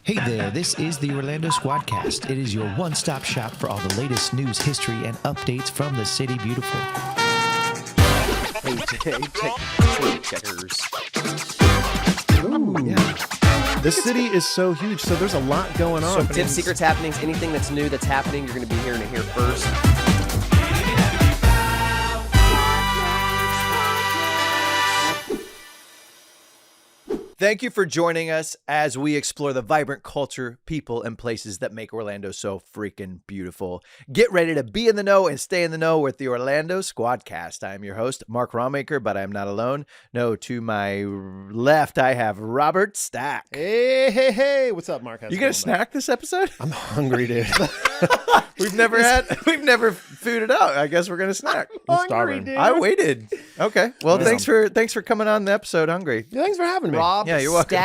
Hey there, this is the Orlando Squadcast. It is your one-stop shop for all the latest news, history, and updates from the City Beautiful. Hey, checkers. Ooh. Yeah. This city is so huge, so there's a lot going on. So tips, secrets, happenings, anything that's new that's happening, you're going to be hearing it here first. Thank you for joining us as we explore the vibrant culture, people, and places that make Orlando so freaking beautiful. Get ready to be in the know and stay in the know with the Orlando Squadcast. I am your host, Mark Rawmaker, but I am not alone. No, to my left, I have Robert Stack. Hey. What's up, Mark? How's You it gonna going, snack this episode? I'm hungry, dude. We've never fooded out. I guess we're gonna snack. I'm starving. dude. I waited. Okay. Well, Yeah. thanks for coming on the episode hungry. Yeah, thanks for having me. Rob, Yeah, you're welcome.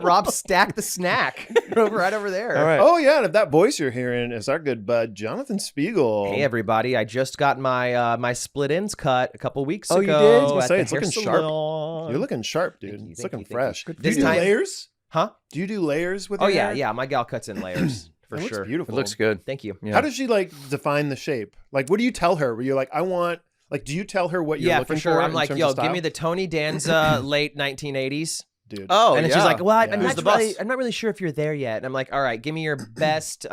Rob stacked the snack right over there. All right. Oh, yeah, and if that voice you're hearing is our good bud, Jonathan Spiegel. Hey everybody! I just got my my split ends cut a couple weeks Oh, ago. you did? I was gonna at say, the it's looking hair sharp. salon. You're looking sharp, dude. Thank you, It's thank looking you, thank you. fresh. Good. Do This you do time- layers? Huh? Do you do layers with Oh your yeah, hair? yeah. My gal cuts in layers for It looks sure. beautiful. It looks good. Thank you. Yeah. How does she define the shape? What do you tell her? Where you're like, I want, do you tell her what you're Yeah, looking for sure. I'm in like, terms yo, of give me style? the Tony Danza late 1980s. Dude. Oh, And then yeah. she's like, "Well, Yeah. I'm Who's not the really, boss? I'm not really sure if you're there yet." And I'm like, "All right, give me your best,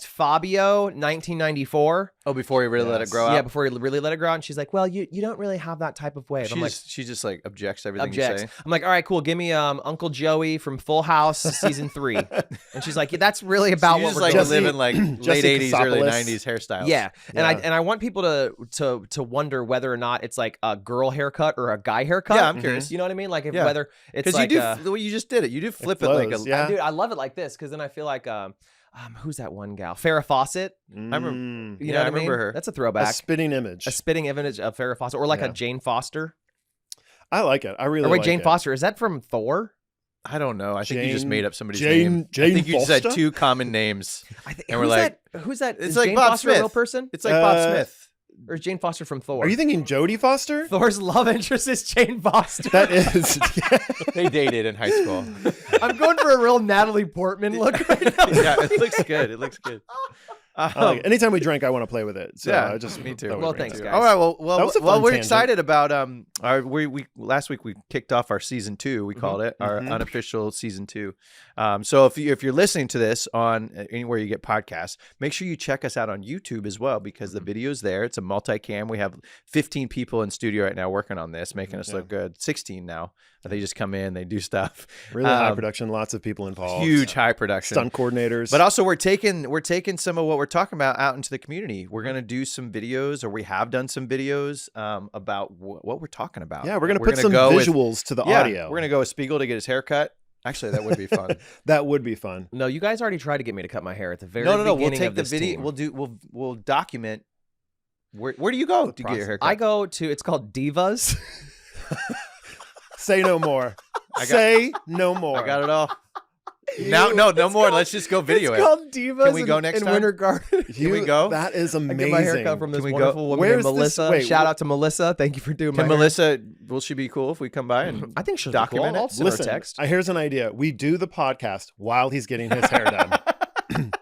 Fabio 1994." Oh, before you really let it Yes. grow out? Yeah, before you really let it grow out. And she's like, "Well, you don't really have that type of wave." I'm like, She just like objects to everything you "Objects." say. I'm like, "All right, cool. Give me Uncle Joey from Full House season 3." And she's like, "Yeah, that's really about You what just we're like going to Jesse- live in like late Jesse 80s, early Kasopoulos. 90s hairstyles. Yeah, and Yeah. I want people to wonder whether or not it's like a girl haircut or a guy haircut. Yeah, I'm curious. You know what I mean? Like Yeah. whether it's Because like you do the way you just did it. You do flip it like a. flows, yeah. dude, I love it like this because then I feel like who's that one gal? Farrah Fawcett. I remember. Mm. You Yeah, know what I remember mean? her. That's a A throwback. spitting image. A spitting image of Farrah Fawcett, or like Yeah. a Jane Foster. I like it. I really Or wait, like Jane it. Foster, is that from Thor? I don't know. I think you just Jane- made up somebody's Jane- name. Jane I think you just said Foster? two common names. And we're like, who's that? it's Is like Jane Bob Foster a real Smith. person? It's like Bob Uh, Smith. Or is Jane Foster from Thor? Are you thinking Jodie Foster? Thor's love interest is Jane Foster. That is. They dated in high school. I'm going for a real Natalie Portman look right now. Yeah, it looks good. It looks good. I like it. Anytime we drink, I want to play with it. So Yeah, I just me too. thought we'd Well, bring it thanks, to guys. you. All right. Well, That was a fun we're tangent. excited about we last week we kicked off our season 2. We called it our Mhm. unofficial season 2. So if you're listening to this on anywhere you get podcasts, make sure you check us out on YouTube as well because the video's there. It's a multicam. We have 15 people in studio right now working on this, making us look good. 16 now. They just come in, they do stuff. Really high production, lots of people involved. Huge high production. stunt coordinators. But also we're taking some of what we're talking about out into the community. We're going to do some videos, or we have done some videos about what we're talking about. yeah, we're gonna put some go with- visuals to the yeah, audio. We're going to go with Spiegel to get his hair cut. Actually, that would be fun. That would be fun. No, you guys already tried to get me to cut my hair at the very No. We'll beginning take of the this video. team. We'll document. Where do you go to get your hair cut? I go to, it's called Divas. Say no more. Say no more. I got it all. Now, no more. Let's just go video It's it. called Divas Can we go next in time? Winter Garden. Can we go? That is I amazing. get my haircut from this Can we go? wonderful woman Where's named this- Melissa. wait, Shout wh- out to Melissa. Thank you for doing my Can hair. Melissa? Will she be cool if we come by and I think she'll be cool. document I'll it? send her a Listen, text. here's an idea. We do the podcast while he's getting his hair done.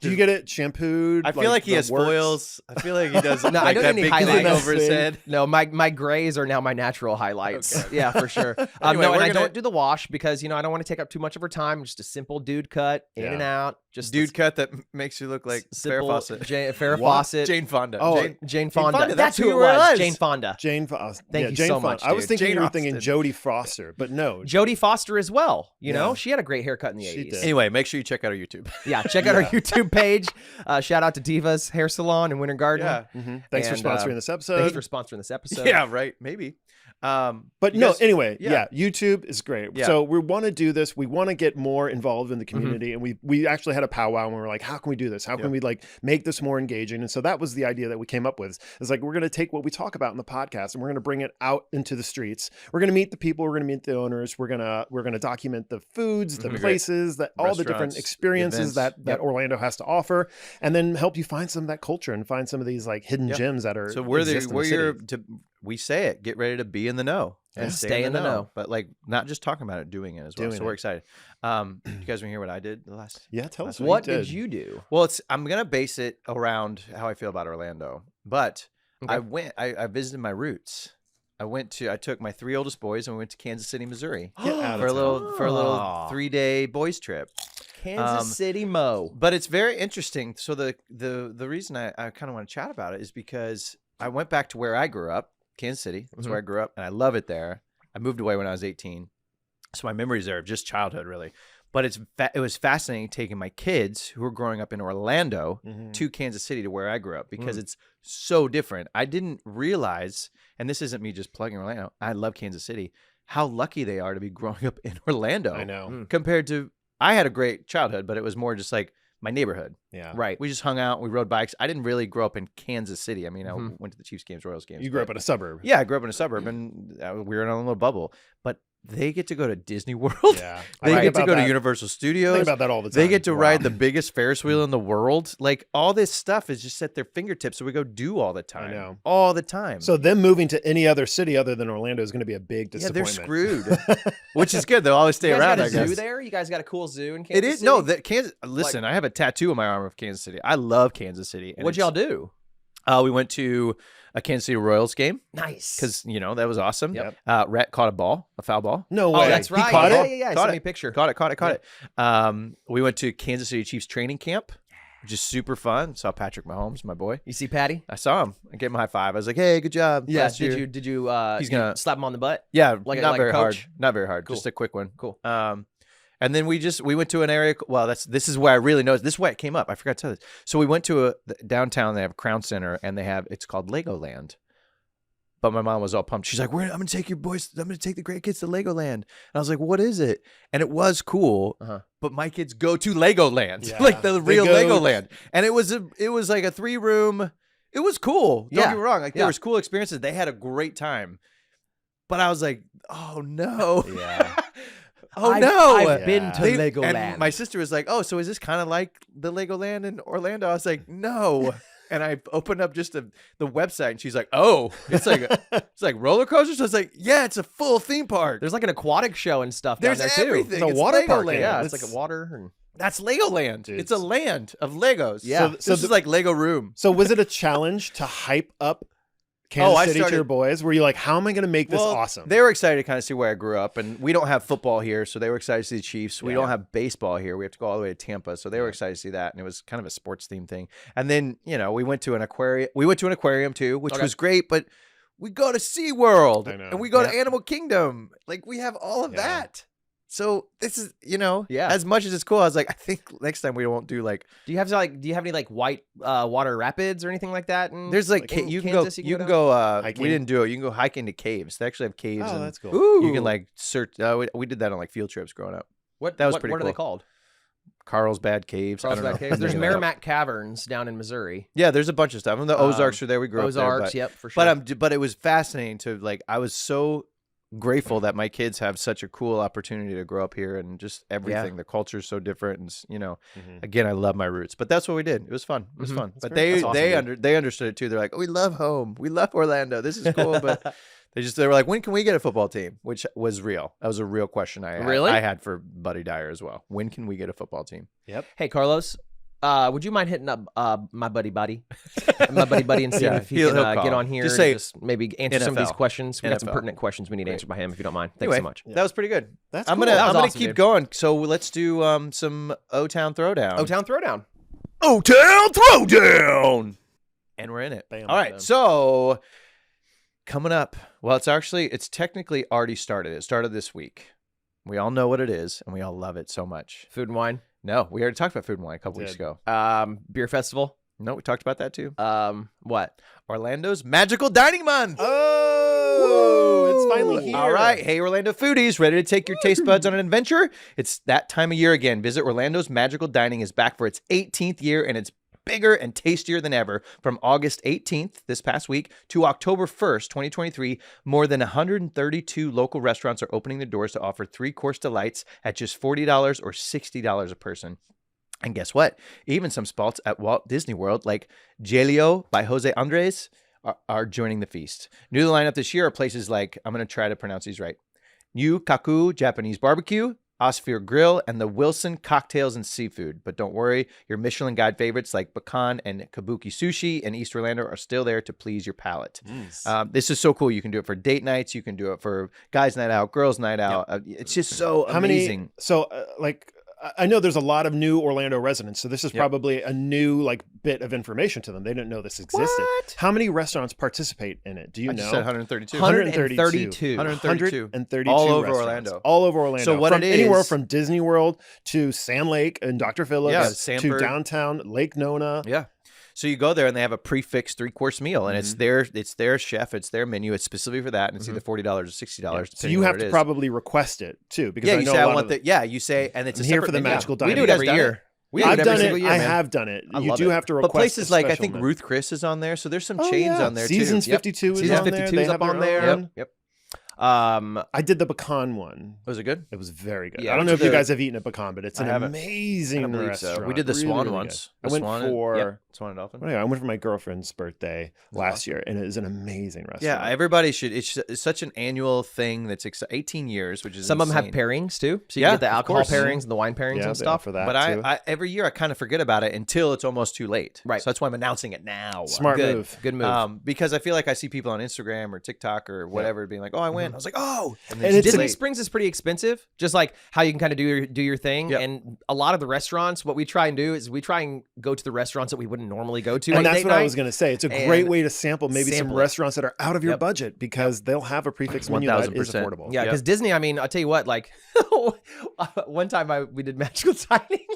Do you get it shampooed? I feel like he the has works? spoils. I feel like he does. No, I like don't that need big any thing highlights. over his head. No, my grays are now my natural highlights. Okay. Yeah, for sure. Anyway, No, and we're I gonna- don't do the wash because, I don't want to take up too much of her time. Just a simple dude cut, in Yeah. and out. Just Dude cut that makes you look like Farrah simple Fawcett. Farrah What? Fawcett. Jane Fonda. Oh, Jane Fonda. Fonda, That's that's who who it it was. was. Jane Fonda. Jane Foster. Thank you Jane so Fonda. much, I was dude. thinking Jane you were thinking Austen. Jodie Foster, but no. Jodie Foster as well. You know, Yeah. she had a great haircut in the She 80s. did. Anyway, make sure you check out our YouTube. Yeah, check out our YouTube page. Shout out to Divas Hair Salon in Winter Garden. Yeah. Thanks And, for sponsoring this episode. Thanks for sponsoring this episode. Yeah, right. Maybe. But You no, guys- anyway, yeah. YouTube is great. Yeah. So we want to do this. We want to get more involved in the community, and we actually had a powwow and we were like, how can we do this? How can we make this more engaging? And so that was the idea that we came up with. It's like we're going to take what we talk about in the podcast and we're going to bring it out into the streets. We're going to meet the people. We're going to meet the owners. We're going to document the foods, the Mhm. places, that all the different Restaurants, experiences events. that Orlando has to offer, and then help you find some of that culture and find some of these like hidden Yeah. gems that are So we're exist in the city. we say it. Get ready to be in the know. And stay in the know. But like not just talking about it, doing it as well. Doing So we're it. excited. You guys want to hear what I did the last? Yeah, tell us What you did you do? Well, I'm gonna base it around how I feel about Orlando. But Okay. I visited my roots. I took my 3 oldest boys and we went to Kansas City, Missouri Get out for a of little Oh. 3-day boys trip. Kansas City Mo. But it's very interesting. So the reason I kind of want to chat about it is because I went back to where I grew up, Kansas City. That's where I grew up, and I love it there. I moved away when I was 18, so my memories there are just childhood, really. But it was fascinating taking my kids who were growing up in Orlando to Kansas City to where I grew up because it's so different. I didn't realize, and this isn't me just plugging Orlando, I love Kansas City, how lucky they are to be growing up in Orlando. I know. Compared to, I had a great childhood, but it was more just like my neighborhood. Yeah. Right. We just hung out, we rode bikes. I didn't really grow up in Kansas City. I mean, I went to the Chiefs games, Royals games. You grew up but- in a suburb. Yeah, I grew up in a suburb, and we were in a little bubble. But they get to go to Disney World. Yeah. They I get to think go about to that- Universal I Studios. think about that all the time. They get to Wow. ride the biggest Ferris wheel in the world. Like all this stuff is just at their fingertips, so we go do all the time. know. All the time. So them moving to any other city other than Orlando is going to be a big yeah, they're disappointment. screwed. Which is good. They'll always stay You guys around, got I a zoo guess. there? You guys got a cool zoo in Kansas It is City? no that Kansas. Listen, I have a tattoo on my arm of Kansas City. I love Kansas City. and What'd y'all do? We went to a Kansas City Royals game Nice. because that was awesome. Yep. Rhett caught a foul ball. No Oh, way. that's He right. caught Yeah, it? yeah, yeah. Caught Send it. me a picture. Caught it. We went to Kansas City Chiefs training camp, which is super fun. Saw Patrick Mahomes, my boy. You see Patty? I saw him. I gave him a high five. I was like, "Hey, good job." Yeah. last year." Did you He's gonna- slap him on the butt? Yeah, Like a- not like a very hard. coach? Not very hard. Cool. Just a quick one. Cool. And then we went to an area. Well, this is where I really noticed. This is why it came up. I forgot to tell this. So we went to downtown. They have a Crown Center, and it's called Legoland. But my mom was all pumped. She's like, I'm going to take your boys. I'm going to take the great kids to Legoland. And I was like, what is it? And it was cool. But my kids go to Legoland, Yeah. like the They real go- Legoland. And it was like a 3-room. It was cool. Don't Yeah. get me wrong. Like Yeah. there was cool experiences. They had a great time. But I was like, oh no. Yeah. Oh no. I've been to They- Legoland. And my sister was like, oh, so is this kind of like the Legoland in Orlando? I was like, no. And I opened up just the website, and she's like, "Oh, it's like roller coasters." I was like, "Yeah, it's a full theme park. There's like an aquatic show and stuff There's down there too. everything. It's a It's water park, Legoland. Yeah, it's That's- like a water. And... That's Legoland. Dude. It's a land of Legos. Yeah. So, So this the- is like Lego Room. So was it a challenge to hype up Kansas I City to your started- boys? Were you like, how am I going to make this awesome? They were excited to kind of see where I grew up, and we don't have football here, so they were excited to see the Chiefs. We Yeah. don't have baseball here. We have to go all the way to Tampa, so they were excited to see that, and it was kind of a sports themed thing. And then we went to an aquarium. We went to an aquarium too, which was great, but we go to SeaWorld I know. and we go to Yeah. Animal Kingdom. Like we have all of Yeah. that. So this is, Yeah. as much as it's cool, I was like, I think next time we won't do like. Do you have any like white water rapids or anything like that? There's like in you can Kansas go. You can go. Hiking? We didn't do it. You can go hiking to caves. They actually have caves. Oh, and that's cool. Ooh. You can like search. We did that on like field trips growing up. What that was what, pretty What are they cool. called? Carlsbad Caves. I don't know. Carlsbad Caves. There's Something like that. Merrimack Caverns down in Missouri. Yeah, there's a bunch of stuff. And the Ozarks are there. We grew up there. Ozarks, But, yep, for sure. but it was fascinating to like. I was so grateful that my kids have such a cool opportunity to grow up here and just everything. The culture is so different, and again, I love my roots. But that's what we did. It was fun. It was fun. But that's awesome, they understood it too. They're like, oh, we love home. We love Orlando. This is cool. But they were like, when can we get a football team? Which was real. That was a real question I had for Buddy Dyer as well. When can we get a football team? Yep. Hey, Carlos, would you mind hitting up my buddy Buddy, and seeing Yeah, if he he'll can call. get on here Just and say just maybe answer some of these NFL. questions? We got some NFL. pertinent questions we need answered by him, if you don't mind. Thanks Anyway, so much. that was pretty good. That's I'm cool. gonna That was I'm gonna awesome, keep dude. going. So let's do some O-Town Throwdown. O-Town Throwdown. O-Town Throwdown. And we're in it. Bam, All right. bam. So coming up, well, it's technically already started. It started this week. We all know what it is, and we all love it so much. Food and wine. No, we already talked about Food and Wine a couple weeks Did. ago. Beer festival. No, we talked about that too. What? Orlando's Magical Dining Month. Oh, it's finally here. All right. Hey, Orlando foodies, ready to take your taste buds on an adventure? It's that time of year again. Visit Orlando's Magical Dining is back for its 18th year, and it's bigger and tastier than ever. From August 18th, this past week, to October 1st, 2023, more than 132 local restaurants are opening their doors to offer 3-course delights at just $40 or $60 a person. And guess what? Even some spots at Walt Disney World, like Gelio by Jose Andres, are joining the feast. New to the lineup this year are places like, I'm going to try to pronounce these right, New Kaku Japanese Barbecue, Osphere Grill, and the Wilson Cocktails and Seafood. But don't worry, your Michelin Guide favorites like Bakan and Kabuki Sushi in East Orlando are still there to please your palate. This is so cool. You can do it for date nights. You can do it for guys' night out, girls' night out. It's just so amazing. I know there's a lot of new Orlando residents, so this is probably a new like bit of information to them. They didn't know this existed. What? How many restaurants participate in it? Do you I know? just said 132. 132. 132 All over restaurants. Orlando. All over Orlando. So what From it anywhere is- from Disney World to Sand Lake and Dr. Phillips to Sanford. downtown Lake Nona. Yeah. So you go there and they have a prefix 3-course meal, and it's their chef, it's their menu, it's specifically for that, and it's either $40 or $60. So you have to probably request it too, because I you know say a I lot want of the you say, and it's I'm a here separate for the menu. magical We dining. do it every year. We do I've it done every it. single year, I man. have done it. I You love do it. have to But request. places like I special think menu. Ruth Chris is on there, so there's some Oh, chains yeah. on there Seasons too. 52 is Seasons on there. 52 They is have up on their there. own. Yep. I did the pecan one. Was it good? It was very good. Yeah, I don't know if did you the- guys have eaten at pecan, but it's I an haven't. amazing I believe restaurant. so. We did the Really, Swan really once. good. I The went Swan, for. yep. Swan and Dolphin. Well, yeah, I went for my girlfriend's birthday last year, and it is an amazing restaurant. Yeah, everybody should. It's such an annual thing that's 18 years, which is Some of them have insane. pairings too, so you Yeah, get the of alcohol course. pairings and the wine pairings yeah, and they stuff. offer that But too. I every year I kind of forget about it until it's almost too late. Right. So that's why I'm announcing it now. Smart Good, move. good move. Because I feel like I see people on Instagram or TikTok or whatever being like, "Oh, I went." I was like, "Oh," And then it's too Disney late. Springs is pretty expensive, just like how you can kind of do your thing. Yep. And a lot of the restaurants, what we try and do is we try and go to the restaurants that we wouldn't normally go to. And on that's date what I night. was going to say. It's a and great way to sample maybe some sample it. restaurants that are out of your Yep. budget because they'll have a prefix menu that is 1000%. affordable. Yeah, Yep. because Disney, I mean, I'll tell you what, like one time we did magical dining.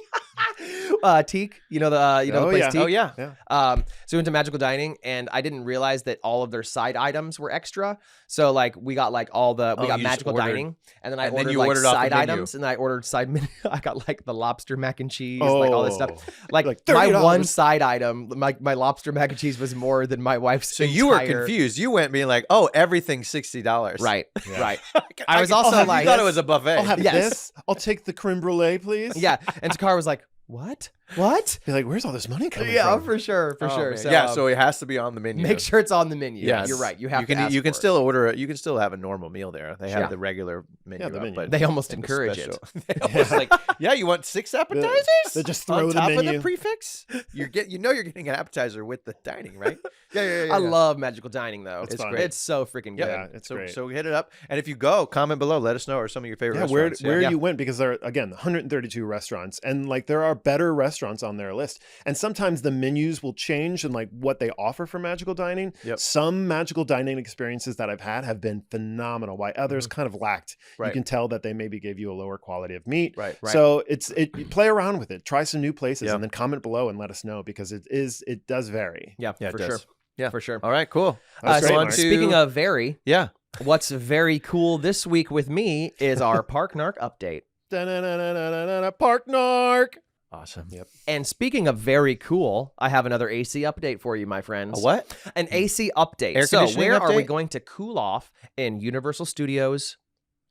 Teak, you know the place yeah. Teak? Oh yeah. So we went to magical dining and I didn't realize that all of their side items were extra. So like we got like we got you just magical ordered- dining and then I and then ordered you like ordered off the side menu. items and I ordered side menu. I got like the lobster mac and cheese, like all this stuff. Like Like my $30. one side item, my lobster mac and cheese was more than my wife's. So you were entire- confused. You went being like, "Oh, everything's $60." Right, Yeah. right. I was also have like, You thought it was a buffet. I'll have Yes. this. I'll take the creme brulee, please. yeah. And Takara was like, what? Be like, where's all this money coming Yeah, from? for sure, for Oh, sure. man. So, yeah, so it has to be on the menu. make sure it's on the menu. Yes. You're right. You have can to ask you can for it. still order it. You can still have a normal meal there. They have Yeah. the regular menu. Yeah, the up, menu. but They almost they have a encourage special- it. They almost like, yeah, you want 6 appetizers? They just throw on the top of menu. the prefix. You're you're getting an appetizer with the dining, right? Yeah. I love magical dining though. It's It's fun. great. It's so freaking good. Yeah, it's so, great. So hit it up, and if you go, comment below. Let us know or some of your favorite Yeah, where restaurants. you went, because there are, again, 132 restaurants, and like there are better restaurants on their list, and sometimes the menus will change and like what they offer for magical dining. Yep. Some magical dining experiences that I've had have been phenomenal, while others kind of lacked. Right. You can tell that they maybe gave you a lower quality of meat. Right. So you play around with it, try some new places, Yep. and then comment below and let us know, because it does vary. Yeah, Yeah, it for does. sure. Yeah. For sure. All right, cool. That's so great, on Mark. to- speaking of very, Yeah. what's very cool this week with me is our Park Narc update. Da-na-na-na-na-na-na, Park Narc. Awesome. Yep. And speaking of very cool, I have another AC update for you, my friends. A what? An AC update. Air So conditioning where are we update? going to cool off in Universal Studios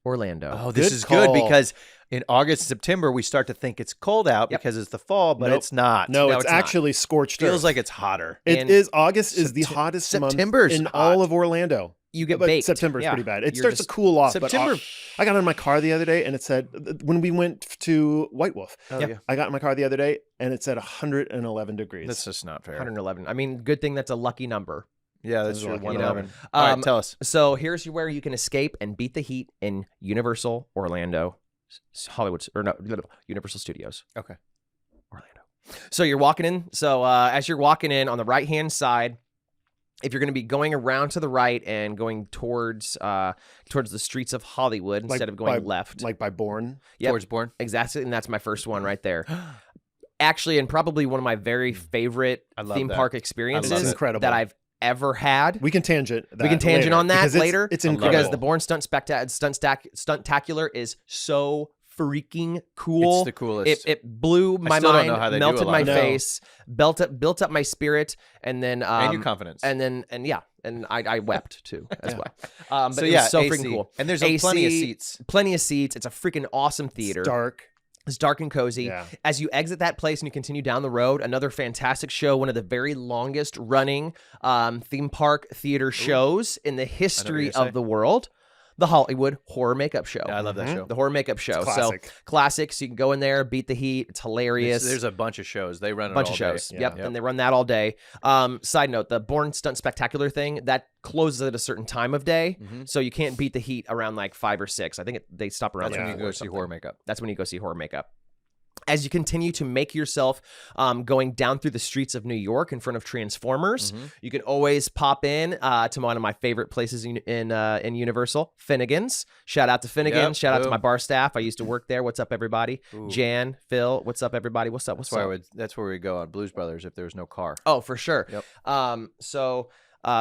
Orlando? Oh, this Good is good call. because in August, September, we start to think it's cold out Yep. because it's the fall, but Nope. it's not. No, No, it's it's not. actually scorched Feels earth. like it's hotter. It And is. August is the hottest September's month in hot. all of Orlando. You get But baked. September's Yeah. pretty bad. It You're starts just- to cool off. September- But I got in my car the other day and it said, when we went to White Wolf, Oh, Yep. yeah. I got in my car the other day and it said 111 degrees. That's just not fair. 111. I mean, good thing that's a lucky number. Yeah, that's That's true. lucky. 111. You know, All right, tell us. So here's where you can escape and beat the heat in Universal Orlando, Hollywood, or no, Universal Studios. Okay. Orlando. So you're walking in. So as you're walking in on the right hand side, if you're going to be going around to the right and going towards the streets of Hollywood instead of going left, Like by Bourne. Yep. Towards Bourne. exactly, and that's my first one right there. Actually, and probably one of my very favorite I love theme that. park It's experiences incredible. that I've ever had. We can tangent that We can tangent on that because it's- later. It's I love incredible. Because the Bourne Stuntacular is so freaking cool. It's the coolest. It blew my still don't mind, know how they do melted a lot my of it. face, built up my spirit, and then and your confidence. and I wept too as Yeah. well. But so it yeah, was so AC. freaking cool. And there's AC, plenty of seats. Plenty of seats. It's a freaking awesome theater. It's dark. It's dark and cozy. Yeah. As you exit that place and you continue down the road, another fantastic show, one of the very longest running theme park theater shows in the history gonna of the world. The Hollywood Horror Makeup Show. Yeah, I love that show. The Horror Makeup Show. Classic. So classic. So you can go in there, beat the heat. It's hilarious. There's a bunch of shows. They run it Bunch all of shows. day. Yep. And they run that all day. Side note, the Born Stunt Spectacular thing, that closes at a certain time of day. So you can't beat the heat around like 5 or 6. I think they stop around That's like when you 4 go or see something. horror makeup. That's when you go see Horror Makeup. As you continue to make yourself going down through the streets of New York in front of Transformers, you can always pop in to one of my favorite places in Universal, Finnegan's. Shout out to Finnegan. Yep. Shout out to Boom. my bar staff. I used to work there. What's up, everybody? Ooh. Jan, Phil, what's up, everybody? What's up? What's up? That's where we go on Blues Brothers if there's no car. Oh, for sure. Yep. So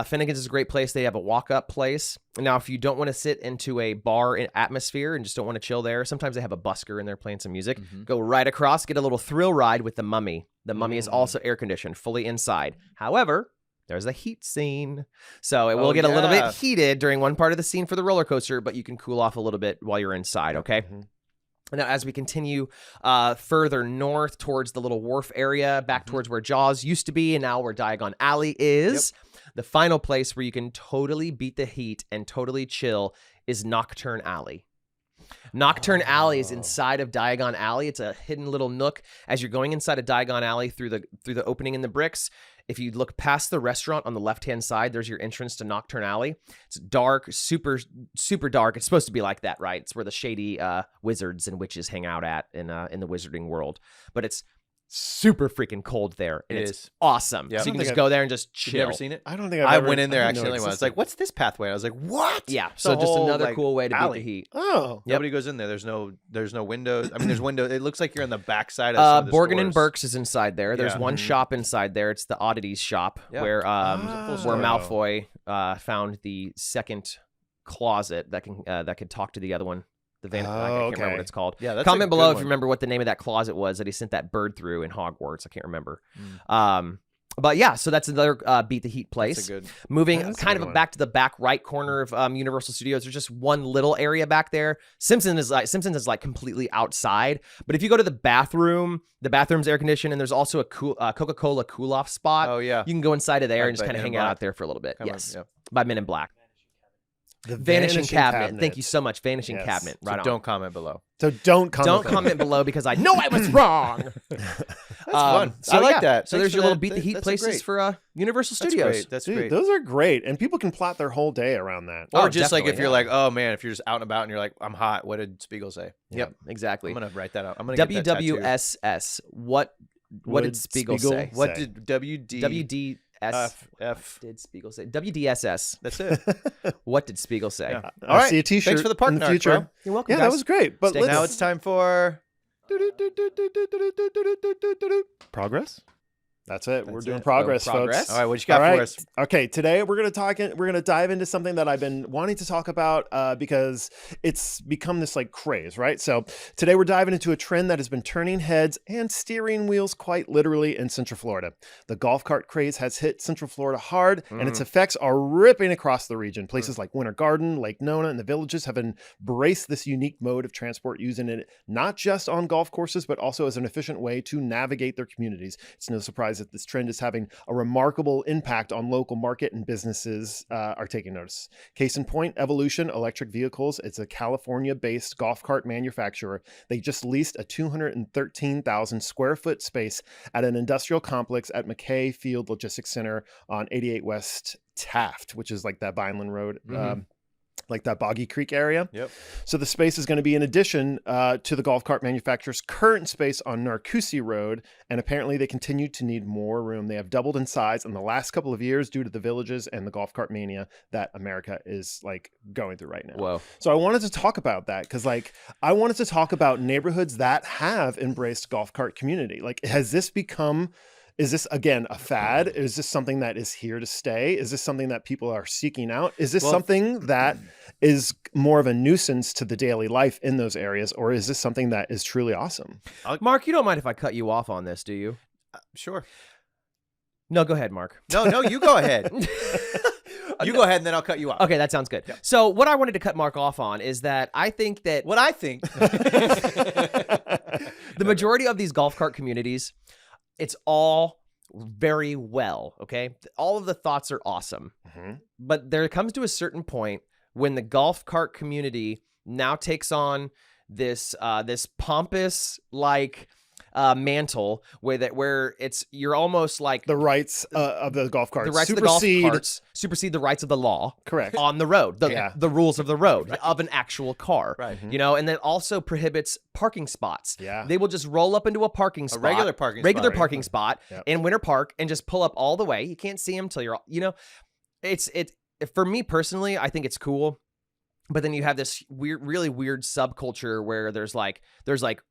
Finnegan's is a great place. They have a walk-up place. Now, if you don't want to sit into a bar atmosphere and just don't want to chill there, sometimes they have a busker and they're playing some music. Go right across, get a little thrill ride with the Mummy. The Mummy is also air-conditioned, fully inside. However, there's a heat scene. So it will get a little bit heated during one part of the scene for the roller coaster, but you can cool off a little bit while you're inside, okay? Now, as we continue further north towards the little wharf area, back towards where Jaws used to be and now where Diagon Alley is, the final place where you can totally beat the heat and totally chill is Nocturne Alley. Nocturne Alley is inside of Diagon Alley. It's a hidden little nook. As you're going inside of Diagon Alley through the opening in the bricks, if you look past the restaurant on the left-hand side, there's your entrance to Nocturne Alley. It's dark, super, super dark. It's supposed to be like that, right? It's where the shady wizards and witches hang out at in the wizarding world. But it's super freaking cold there, and it's awesome. Yep. So you can just go there and just chill. You never seen it? I don't think I ever, went in there I didn't know accidentally it once. I was like, what's this pathway? I was like, what? Yeah. It's So a just whole, another like, cool way to alley. beat the heat. Oh. Nobody goes in there. There's no windows. I mean, there's windows. It looks like you're on the backside of some of the Borgin stores. and Burke's is inside there. There's Yeah. one shop inside there. It's the Oddities shop Yeah. where full Malfoy found the second closet that could talk to the other one. I can't remember what it's called. Yeah, that's Comment a below good if you one. remember what the name of that closet was that he sent that bird through in Hogwarts. I can't remember. But yeah, so that's another beat the heat place. That's a good. Moving That's a kind good of one. back to the back right corner of Universal Studios, there's just one little area back there. Simpsons is like completely outside. But if you go to the bathroom's air conditioned, and there's also a Coca-Cola cool-off spot. Oh yeah. You can go inside of there Right and just by kind of Men in hang out Black. there for a little bit. Come on, Yes, yep. by Men in Black. The Vanishing Cabinet. Thank you so much. Vanishing Yes. Cabinet. So Right on. don't comment below. So don't comment. Don't comment below because I know I was wrong. That's fun. So I like yeah. that. So Thanks there's for your little that. beat the heat That's places great. for Universal That's Studios. great. That's Dude, great. those are great. And people can plot their whole day around that. Oh, Or just like if definitely, you're yeah. like, oh man, if you're just out and about and you're like, I'm hot. What did Spiegel say? Yep, exactly. I'm gonna write that out. I'm gonna get that tattoo. WWSS. What did Spiegel say? What did WD? WDS. F. Did Spiegel say? WDSS. That's it. What did Spiegel say? Yeah. I'll All right. see a t-shirt Thanks for the park in the narc, future. bro. You're welcome. Yeah, guys. that was great. But Stay- let's Now it's time for progress. That's it. We're That's doing it. progress, Progress. folks. All right. What you got All right. for us? Okay, today we're gonna dive into something that I've been wanting to talk about because it's become this like craze, right? So today we're diving into a trend that has been turning heads and steering wheels quite literally in Central Florida. The golf cart craze has hit Central Florida hard, and its effects are ripping across the region. Places like Winter Garden, Lake Nona, and the villages have embraced this unique mode of transport, using it not just on golf courses, but also as an efficient way to navigate their communities. It's no surprise that this trend is having a remarkable impact on local market, and businesses are taking notice. Case in point, Evolution Electric Vehicles. It's a California-based golf cart manufacturer. They just leased a 213,000 square foot space at an industrial complex at McKay Field Logistics Center on 88 West Taft, which is like that Vineland Road, like that Boggy Creek area. Yep. So the space is going to be in addition to the golf cart manufacturer's current space on Narcoossee Road, and apparently they continue to need more room. They have doubled in size in the last couple of years due to the villages and the golf cart mania that America is like going through right now. Whoa. So I wanted to talk about that because like I wanted to talk about neighborhoods that have embraced golf cart community. Like, has this become... Is this, again, a fad? Is this something that is here to stay? Is this something that people are seeking out? Is this something that is more of a nuisance to the daily life in those areas? Or is this something that is truly awesome? Mark, you don't mind if I cut you off on this, do you? Sure. No, go ahead, Mark. No, you go ahead. You go ahead, and then I'll cut you off. Okay, that sounds good. So what I wanted to cut Mark off on is that I think that What I think the majority of these golf cart communities, it's all very well, okay? All of the thoughts are awesome. But there comes to a certain point when the golf cart community now takes on this this pompous like mantle where you're almost like the rights of the golf carts. The rights of the golf carts supersede the rights of the law. Correct. On the road, the rules of the road of an actual car. Right. You know, and then also prohibits parking spots. Yeah. They will just roll up into a parking spot, regular parking spot in Winter Park and just pull up all the way. You can't see them till you're, you know, it's for me personally, I think it's cool. But then you have this really weird subculture where there's like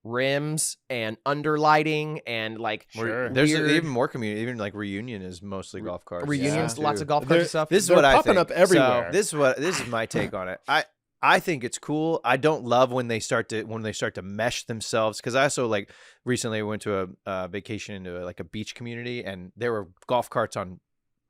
rims and underlighting and like there's even more community. Even like Reunion is mostly golf carts. Reunions, lots of golf carts and stuff. This is what I think. Popping up everywhere. So this is my take on it. I think it's cool. I don't love when they start to mesh themselves, because I also like recently went to a vacation into like a beach community, and there were golf carts on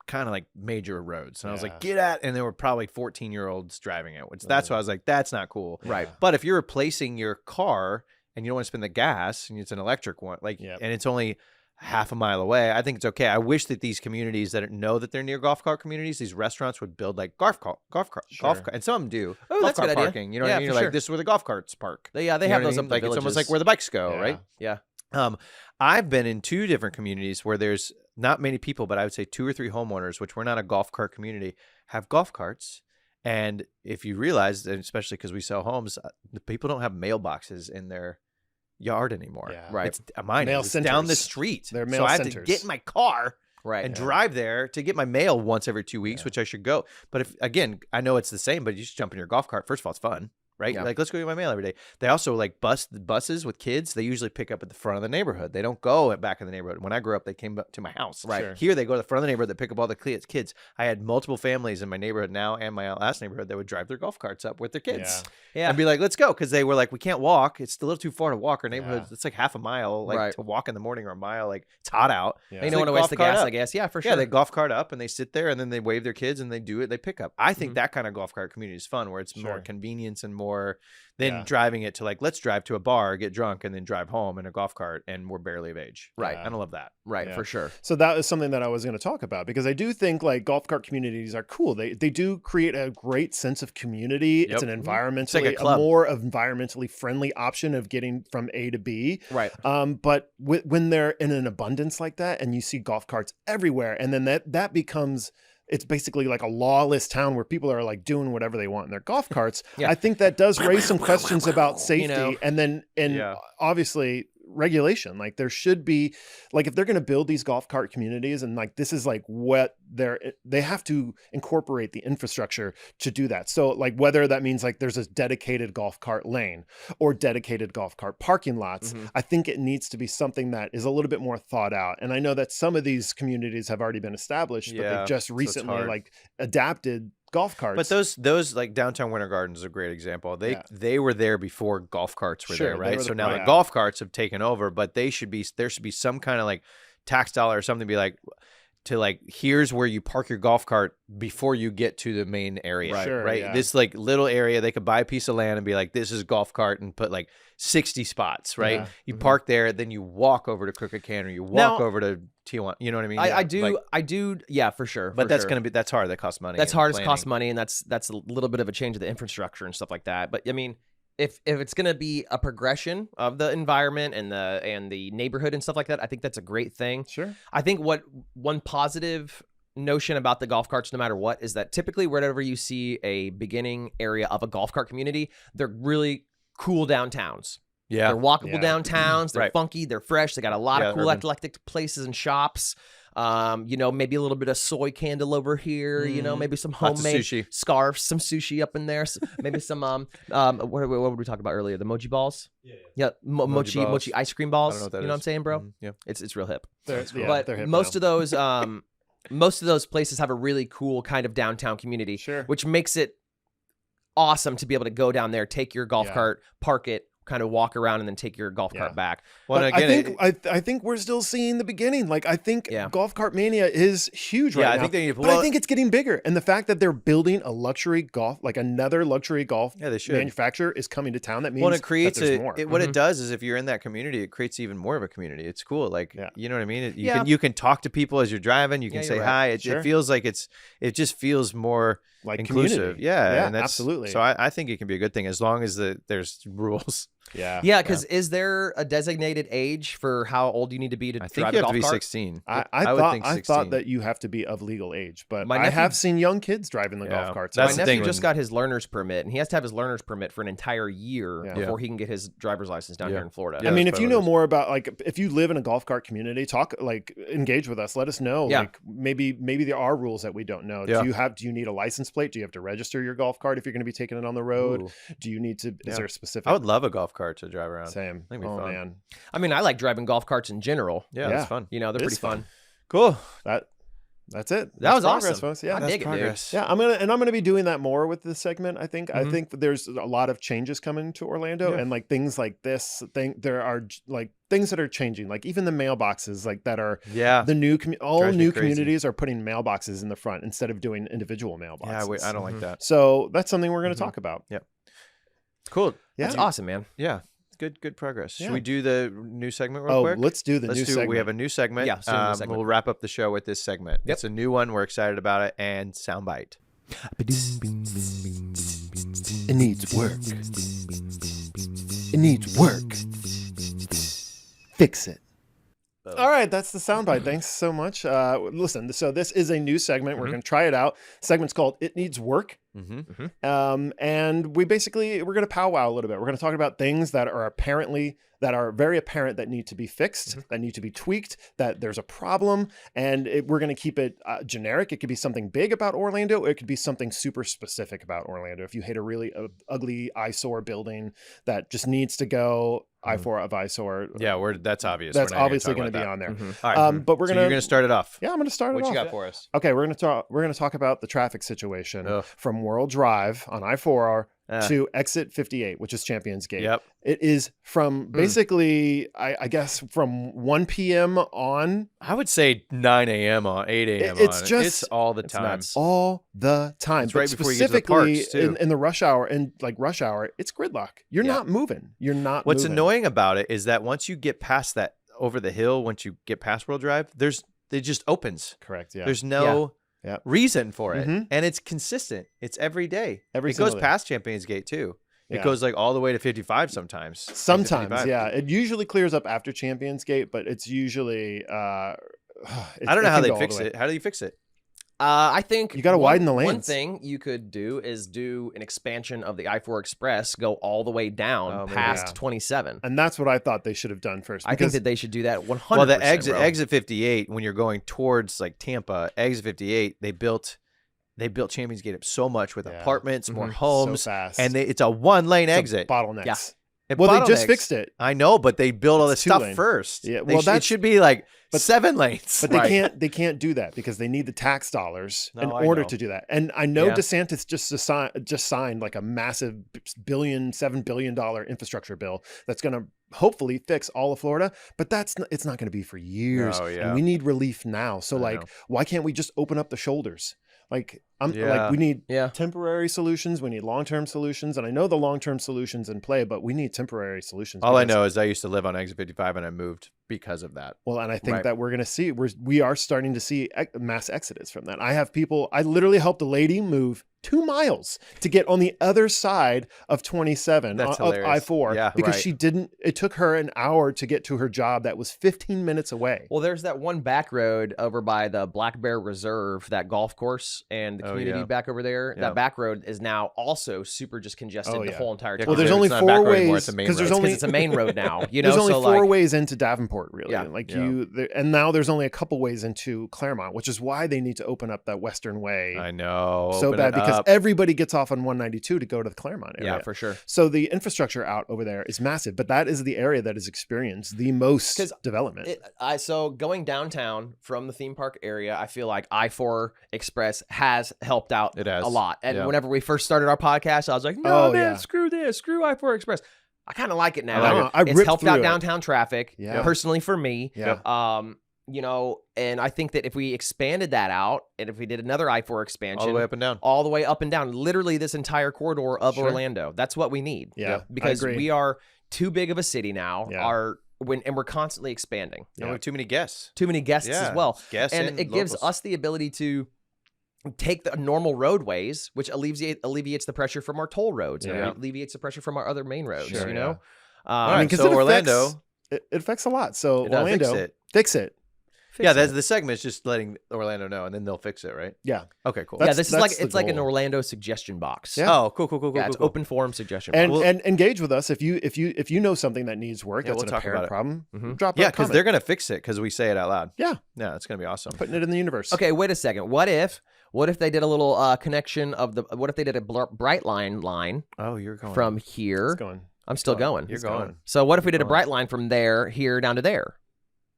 kind of like major roads, and I was like, get at, and there were probably 14-year-olds driving it, which that's why I was like, that's not cool. Right. But if you're replacing your car and you don't want to spend the gas, and it's an electric one, like, and it's only half a mile away, I think it's okay. I wish that these communities that know that they're near golf cart communities, these restaurants would build like golf cart, and some of them do. Oh, golf that's a cart good idea. parking. You know what I mean? You're like, this is where the golf carts park. They have those up like the it's almost villages. like where the bikes go, right? Yeah. I've been in 2 different communities where there's not many people, but I would say 2 or 3 homeowners, which we're not a golf cart community, have golf carts. And if you realize, and especially because we sell homes, the people don't have mailboxes in their yard anymore. Yeah. Right. It's mine. It's down the street. They're mail so I have centers. to get in my car and drive there to get my mail once every 2 weeks, which I should go. But if, again, I know it's the same, but you just jump in your golf cart. First of all, it's fun. Right? Yeah. Like, let's go get my mail every day. They also like buses with kids. They usually pick up at the front of the neighborhood. They don't go back in the neighborhood. When I grew up, they came up to my house. Right. Sure. Here, they go to the front of the neighborhood. They pick up all the kids. I had multiple families in my neighborhood now and my last neighborhood that would drive their golf carts up with their kids. Yeah. And be like, let's go. Because they were like, we can't walk. It's a little too far to walk. Our neighborhood, it's like half a mile to walk in the morning, or a mile. Like, it's hot out. You don't want to waste the gas, I guess. Yeah, for sure. Yeah, they golf cart up and they sit there and then they wave their kids and they do it. They pick up. I think that kind of golf cart community is fun, where it's more convenience and more than driving it to like, let's drive to a bar, get drunk, and then drive home in a golf cart, and we're barely of age. Right. I don't love that. Right, for sure. So that is something that I was going to talk about, because I do think like golf cart communities are cool. They do create a great sense of community. It's an environmentally, like a more environmentally friendly option of getting from A to B. Right. But when they're in an abundance like that, and you see golf carts everywhere, and then that becomes, it's basically like a lawless town where people are like doing whatever they want in their golf carts. I think that does raise some questions about safety, and obviously regulation. Like, there should be, like, if they're going to build these golf cart communities, and like this is like what they have to incorporate the infrastructure to do that. So like, whether that means like there's a dedicated golf cart lane or dedicated golf cart parking lots, I think it needs to be something that is a little bit more thought out. And I know that some of these communities have already been established, but they've just recently like adapted golf carts. But those like downtown Winter Gardens is a great example. They were there before golf carts were there, right? So now the golf carts have taken over, but there should be some kind of like tax dollar or something to be like, to like, here's where you park your golf cart before you get to the main area, right? Yeah. This like little area, they could buy a piece of land and be like, this is golf cart, and put like 60 spots, right? Yeah. You park there, then you walk over to Crooked Can, or you walk over to Tijuana. You know what I mean? I do. Yeah, for sure. But that's going to be, that's hard. That costs money. That's hard. It costs money. And that's a little bit of a change of the infrastructure and stuff like that. But I mean, if it's going to be a progression of the environment and the neighborhood and stuff like that, I think that's a great thing. Sure. I think one positive notion about the golf carts, no matter what, is that typically wherever you see a beginning area of a golf cart community, they're really cool downtowns. Yeah. They're walkable downtowns. They're Right. funky. They're fresh. They got a lot of cool urban. eclectic places and shops. Maybe a little bit of soy candle over here, maybe some Lots of homemade sushi. scarves, some sushi up in there. Maybe some, what were we talking about earlier? The mochi balls? Yeah. Mochi balls. Mochi ice cream balls. I don't know what that you know what is. I'm saying, bro? Yeah. It's real hip. They're But hip most now. of those places have a really cool kind of downtown community, Sure. which makes it awesome to be able to go down there, take your golf cart, park it, kind of walk around and then take your golf cart back. Well, But again, I think we're still seeing the beginning. Like I think Yeah. golf cart mania is huge right I now. think they need to- but I think it's getting bigger. And the fact that they're building a luxury golf, like another luxury golf Yeah, they should. manufacturer is coming to town. That means well, it creates that there's more. what it does is if you're in that community, it creates even more of a community. It's cool. Like, you know what I mean? You can talk to people as you're driving. You can say you're hi. right. It feels like it just feels more Like inclusive. community. Yeah, and absolutely. So I think it can be a good thing as long as there's rules. Yeah. Yeah, because is there a designated age for how old you need to be to I think drive you a have golf to be cart? 16. I would think thought 16. that you have to be of legal age, but My I nephew- have seen young kids driving the Yeah. golf carts. That's My the nephew thing just when- got his learner's permit, and he has to have his learner's permit for an entire year Yeah. before he can get his driver's license down Yeah. here in Florida. Yeah. I mean, that's if you probably know what it is. more about like if you live in a golf cart community, engage with us. Let us know. Yeah. Like maybe there are rules that we don't know. Yeah. Do you need a license plate? Do you have to register your golf cart if you're going to be taking it on the road? Ooh. Do you need to? Yeah. Is there a specific? I would love a golf cart to drive around. Same. That'd be Oh fun. man, I mean, I like driving golf carts in general. Yeah, Yeah. that's fun. You know, they're It pretty is fun. fun. Cool. that's it. That That's was progress, awesome. folks. Yeah. I That's dig it, dude. progress. Yeah, I'm gonna be doing that more with this segment. I think Mhm. there's a lot of changes coming to Orlando, Yeah. and like things like this thing, there are like things that are changing. Like even the mailboxes, like that are Yeah. the new all Drives me new crazy. communities are putting mailboxes in the front instead of doing individual mailboxes. Yeah, I don't Mhm. like that. So that's something we're going to Mhm. talk about. Cool. Yeah. That's awesome, man. Yeah. Good progress. Yeah. Should we do the new segment real Oh, quick? let's do the new segment. We have a new segment. Yeah, let's do a new segment. We'll wrap up the show with this segment. Yep. It's a new one. We're excited about it. And soundbite. It needs work. It needs work. Fix it. Boom. All right, that's the soundbite. Thanks so much. Listen, so this is a new segment. We're Mhm. going to try it out. Segment's called "It Needs Work," Mm-hmm. and we're going to powwow a little bit. We're going to talk about things that are very apparent that need to be fixed, that need to be tweaked, that there's a problem, and we're going to keep it generic. It could be something big about Orlando, or it could be something super specific about Orlando. If you hate a really ugly eyesore building that just needs to go, I-4 of eyesore. Yeah, that's obvious. That's We're not here obviously talk going to about be that. on there. Mhm. All right. But we're So gonna you're going to start it off. Yeah, I'm going to start What it you off. got for us? Okay, we're going to talk about the traffic situation Ugh. from World Drive on I-4 Ah. to exit 58, which is Champions Gate. Yep. It is from basically, I guess, from 1 p.m. on I would say 9 a.m. on 8 a.m. It's on. just- It's all the it's time. nuts. all the time. It's But right before you get to the specifically parks, too. in the rush hour, it's gridlock. You're Yeah. not moving. You're not What's moving. annoying about it is that once you get past that over the hill, once you get past World Drive, it just opens. Correct, yeah. There's no Yeah. reason for it. Mhm. And it's consistent. It's every day. Every it goes single day. past Champions Gate too. Yeah. It goes like all the way to 55 sometimes. Sometimes, 55. yeah. It usually clears up after Champions Gate, but it's usually... I don't know how they fix it. How do you fix it? I think You gotta widen the One lanes. thing you could do is do an expansion of the I-4 Express, go all the way down Oh, maybe. past Yeah. 27. And that's what I thought they should have done first. I think because that they should do that 100%. Well, the exit bro. exit 58 when you're going towards like Tampa, exit 58, they built Champions Gate up so much with Yeah. apartments, more Mhm. homes, so fast. and it's a one-lane It's a exit. bottlenecks. Yeah. It Well, they just bottlenecks. fixed it. I know, but they built all It's this stuff 2-lane. first. Yeah, They well, it that's- should be like but- 7 lanes. But they can't do that because they need the tax dollars in No, I order know. to do that. And I know Yeah. DeSantis just signed like a massive $7 billion infrastructure bill that's going to hopefully fix all of Florida, but it's not going to be for years. Oh, yeah. And we need relief now. So I like, know. why can't we just open up the shoulders? Like Yeah. we need Yeah. temporary solutions. We need long-term solutions. And I know the long-term solutions in play, but we need temporary solutions. All I because- know is I used to live on exit 55 and I moved because of that. Well, and I think Right. that we're going to see, we are starting to see mass exodus from that. I literally helped a lady move 2 miles to get on the other side of 27 That's of hilarious. I-4 Yeah, because right. it took her an hour to get to her job that was 15 minutes away. Well, there's that one back road over by the Black Bear Reserve, that golf course and the Oh, community yeah. back over there. Yeah. That back road is now also super just congested Oh, the yeah. whole entire Yeah, time. Well, 'cause there's it's only not a 4 back road anymore, ways it's a main because there's road. only it's a main road now. You know, there's only so 4 like, ways into Davenport, really. Yeah. Like Yeah. and now there's only a couple ways into Claremont, which is why they need to open up that Western Way I know. so Open bad it because up. everybody gets off on 192 to go to the Claremont area. yeah, for sure. So the infrastructure out over there is massive, but that is the area that has experienced the most 'Cause development. So going downtown from the theme park area, I feel like I-4 Express has helped out It has. a lot. And Yeah. whenever we first started our podcast, I was like, no, Oh, man, yeah. screw this, screw I-4 Express. I kind of like it now. I know. I It's ripped helped through out it. downtown traffic, Yeah. personally for me. Yeah. You know, and I think that if we expanded that out, and if we did another I-4 expansion, All the way up and down. all the way up and down, literally this entire corridor of Sure. Orlando, that's what we need. Yeah, I because agree. we are too big of a city now. Yeah. And we're constantly expanding. And we have too many guests. Too many guests Yeah, as well. guests And and it gives locals. us the ability to take the normal roadways, which alleviates the pressure from our toll roads, and Yeah. alleviates the pressure from our other main roads. Sure, you know, All right, because so it Orlando, affects, it affects a lot. So It does. Orlando, fix it. yeah, that's the segment is just letting Orlando know, and then they'll fix it, right? Yeah. Okay, cool. yeah, That's- this is like that's the it's like an goal. Orlando suggestion box. Yeah. Oh, cool. Yeah, it's cool. open forum suggestion And box. and engage with us if you know something that needs work. Yeah, That's we'll an talk apparent about it. problem. Mhm. Drop Yeah, a because comment. they're gonna fix it because we say it out loud. Yeah. Yeah, it's gonna be awesome. Putting it in the universe. Okay, wait a second. What if they did a little connection of the? What if they did a bright line Oh, you're going from It's here? going. I'm still going. You're It's going. So what if we did a going. bright line from there, here, down to there,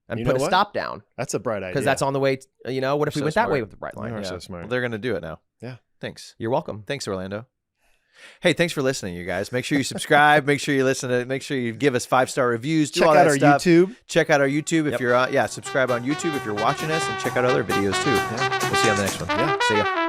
and You put know a what? stop down? That's a bright idea. Because that's on the way. You know, what if we So went that way smart. with the bright You line? are Yeah. so smart. Well, they're gonna do it now. Yeah. Thanks. You're welcome. Thanks, Orlando. Hey, thanks for listening, you guys. Make sure you subscribe. Make sure you listen to. Make sure you give us 5-star reviews. Do Check all out that our stuff. YouTube. Check out our YouTube if Yep. you're. Subscribe on YouTube if you're watching us, and check out other videos too. Yeah. We'll see you on the next one. Yeah. See ya.